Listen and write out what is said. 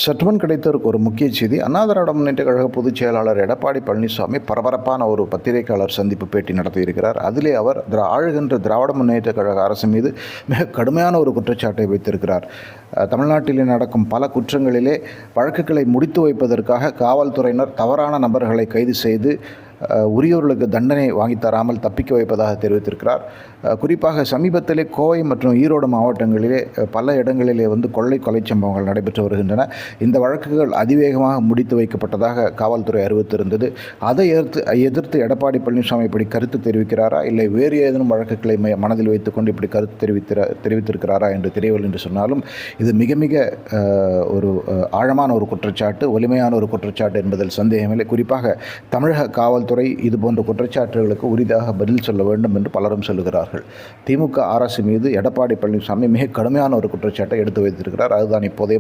சற்றுமுன் கிடைத்த ஒரு முக்கிய செய்தி. அண்ணா திராவிட முன்னேற்ற கழக பொதுச் செயலாளர் எடப்பாடி பழனிசாமி பரபரப்பான ஒரு பத்திரிகையாளர் சந்திப்பு பேட்டி நடத்தியிருக்கிறார். அதிலே அவர் ஆளுகின்ற திராவிட முன்னேற்ற கழக அரசு மீது மிக கடுமையான ஒரு குற்றச்சாட்டை வைத்திருக்கிறார். தமிழ்நாட்டிலே நடக்கும் பல குற்றங்களிலே வழக்குகளை முடித்து வைப்பதற்காக காவல்துறையினர் தவறான நபர்களை கைது செய்து உரியவர்களுக்கு தண்டனை வாங்கித் தராமல் தப்பிக்க வைப்பதாக தெரிவித்திருக்கிறார். குறிப்பாக சமீபத்திலே கோவை மற்றும் ஈரோடு மாவட்டங்களிலே பல இடங்களிலே கொள்ளை சம்பவங்கள் நடைபெற்று வருகின்றன. இந்த வழக்குகள் அதிவேகமாக முடித்து வைக்கப்பட்டதாக காவல்துறை அறிவித்திருந்தது. அதை எதிர்த்து எடப்பாடி பழனிசாமி இப்படி கருத்து தெரிவிக்கிறாரா, இல்லை வேறு ஏதேனும் வழக்குகளை மனதில் வைத்துக்கொண்டு இப்படி கருத்து தெரிவித்திருக்கிறாரா என்று தெரியவில்லை என்று சொன்னாலும் இது மிக மிக ஒரு ஆழமான ஒரு குற்றச்சாட்டு, வலிமையான ஒரு குற்றச்சாட்டு என்பதில் சந்தேகமில்லை. குறிப்பாக தமிழக காவல்துறை இதுபோன்ற குற்றச்சாட்டுகளுக்கு உரிதாக பதில் சொல்ல வேண்டும் என்று பலரும் சொல்லுகிறார்கள். திமுக அரசு மீது எடப்பாடி பழனிசாமி மிக கடுமையான ஒரு குற்றச்சாட்டை எடுத்து வைத்திருக்கிறார். அதுதான் இப்போதைய